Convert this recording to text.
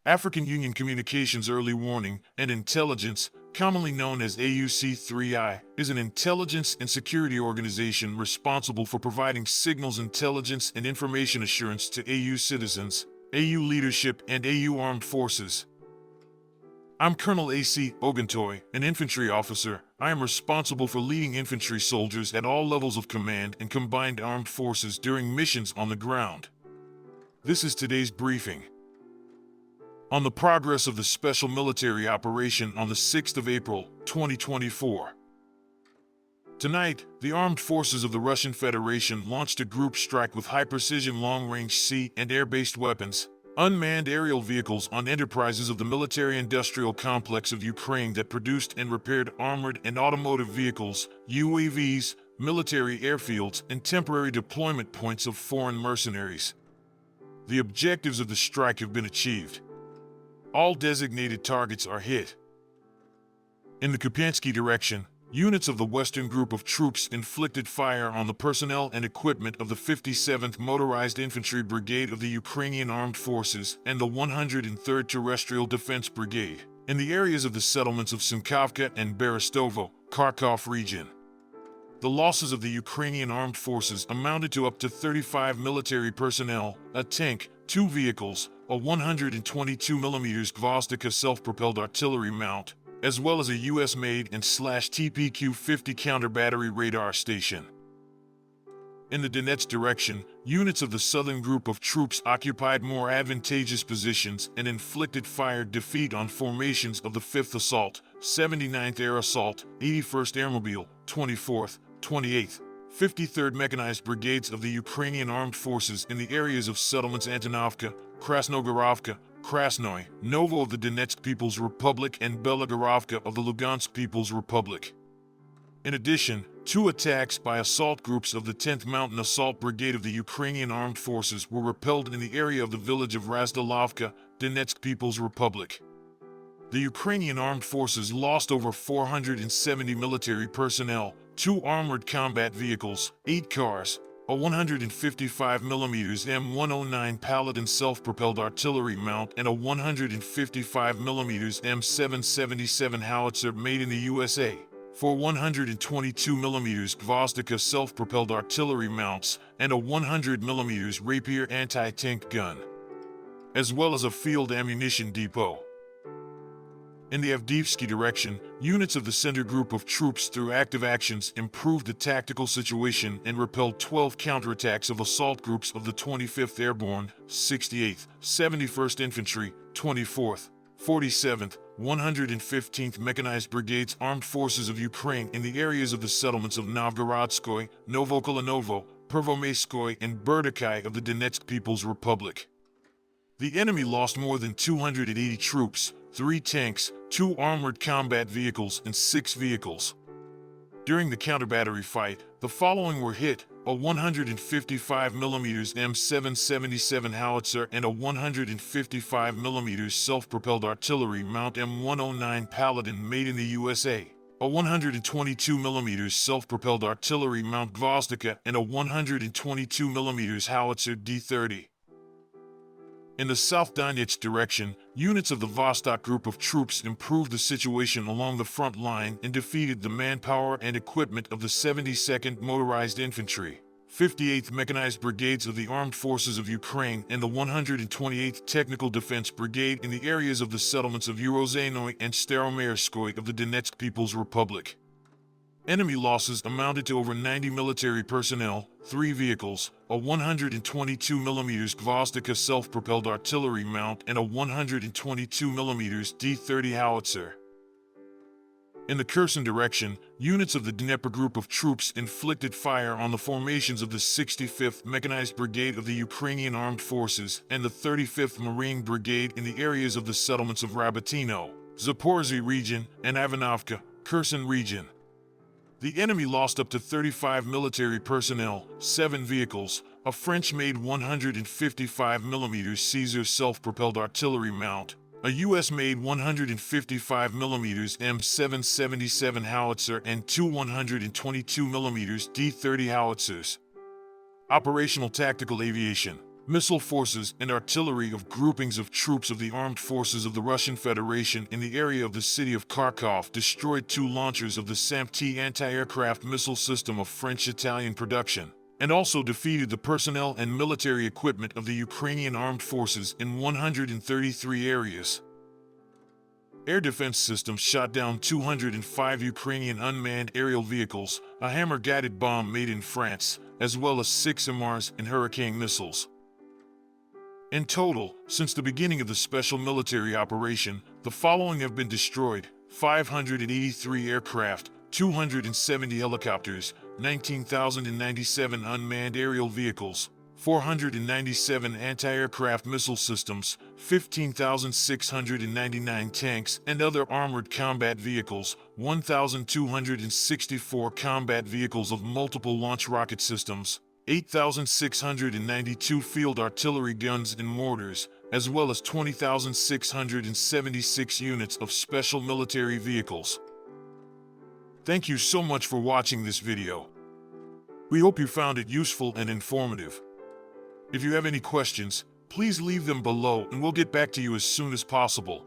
African Union Communications Early Warning and Intelligence, commonly known as AUC3I, is an intelligence and security organization responsible for providing signals intelligence and information assurance to AU citizens, AU leadership, and AU armed forces. I'm Colonel A.C. Oguntoy, an infantry officer. I am responsible for leading infantry soldiers at all levels of command and combined armed forces during missions on the ground. This is today's briefing. On the progress of the special military operation on the 6th of April, 2024. Tonight, the armed forces of the Russian Federation launched a group strike with high-precision long-range sea and air-based weapons, unmanned aerial vehicles on enterprises of the military-industrial complex of Ukraine that produced and repaired armored and automotive vehicles, UAVs, military airfields, and temporary deployment points of foreign mercenaries. The objectives of the strike have been achieved. All designated targets are hit. In the Kupyansk Direction, units of the Western Group of Troops inflicted fire on the personnel and equipment of the 57th Motorized Infantry Brigade of the Ukrainian Armed Forces and the 103rd Terrestrial Defense Brigade, in the areas of the settlements of Symkovka and Berestovo, Kharkov region. The losses of the Ukrainian Armed Forces amounted to up to 35 military personnel, a tank, 2 vehicles, a 122mm Gvozdika self-propelled artillery mount, as well as a US-made and /TPQ-50 counter-battery radar station. In the Donetsk Direction, units of the Southern Group of Troops occupied more advantageous positions and inflicted fire defeat on formations of the 5th Assault, 79th Air Assault, 81st Airmobile, 24th, 28th, 53rd Mechanized Brigades of the Ukrainian Armed Forces in the areas of settlements Antonovka, Krasnogorovka, Krasnoy, Novo of the Donetsk People's Republic and Belagorovka of the Lugansk People's Republic. In addition, 2 attacks by assault groups of the 10th Mountain Assault Brigade of the Ukrainian Armed Forces were repelled in the area of the village of Razdalovka, Donetsk People's Republic. The Ukrainian Armed Forces lost over 470 military personnel, 2 armored combat vehicles, 8 cars, a 155mm M109 Paladin self-propelled artillery mount, and a 155mm M777 howitzer made in the USA, 4 122mm Gvozdika self-propelled artillery mounts, and a 100mm Rapier anti-tank gun, as well as a field ammunition depot. In the Avdiivsky Direction, units of the Center Group of Troops through active actions improved the tactical situation and repelled 12 counterattacks of assault groups of the 25th Airborne, 68th, 71st Infantry, 24th, 47th, 115th Mechanized Brigades Armed Forces of Ukraine in the areas of the settlements of Novgorodskoy, Novokolanovo, Pervomaiskoy, and Berdikai of the Donetsk People's Republic. The enemy lost more than 280 troops, 3 tanks, 2 armored combat vehicles, and 6 vehicles. During the counter-battery fight, the following were hit: a 155mm M777 howitzer and a 155mm self-propelled artillery mount M109 Paladin made in the USA, a 122mm self-propelled artillery mount Gvozdika, and a 122mm howitzer D30. In the South Donetsk Direction, units of the Vostok Group of Troops improved the situation along the front line and defeated the manpower and equipment of the 72nd Motorized Infantry, 58th Mechanized Brigades of the Armed Forces of Ukraine, and the 128th Technical Defense Brigade in the areas of the settlements of Urozhenoy and Staromaerskoy of the Donetsk People's Republic. Enemy losses amounted to over 90 military personnel, 3 vehicles, a 122mm Gvozdika self-propelled artillery mount, and a 122mm D30 howitzer. In the Kherson Direction, units of the Dnieper Group of Troops inflicted fire on the formations of the 65th Mechanized Brigade of the Ukrainian Armed Forces and the 35th Marine Brigade in the areas of the settlements of Rabatino, Zaporizhzhia region, and Ivanovka, Kherson region. The enemy lost up to 35 military personnel, 7 vehicles, a French-made 155mm Caesar self-propelled artillery mount, a US-made 155mm M777 howitzer, and 2 122mm D30 howitzers. Operational Tactical Aviation. missile forces, and artillery of groupings of troops of the armed forces of the Russian Federation in the area of the city of Kharkov destroyed 2 launchers of the SAMP-T anti-aircraft missile system of French-Italian production, and also defeated the personnel and military equipment of the Ukrainian armed forces in 133 areas. Air defense systems shot down 205 Ukrainian unmanned aerial vehicles, a hammer-guided bomb made in France, as well as 6 HIMARS and Hurricane missiles. In total, since the beginning of the special military operation, the following have been destroyed: 583 aircraft, 270 helicopters, 19,097 unmanned aerial vehicles, 497 anti-aircraft missile systems, 15,699 tanks and other armored combat vehicles, 1,264 combat vehicles of multiple launch rocket systems, 8,692 field artillery guns and mortars, as well as 20,676 units of special military vehicles. Thank you so much for watching this video. We hope you found it useful and informative. If you have any questions, please leave them below and we'll get back to you as soon as possible.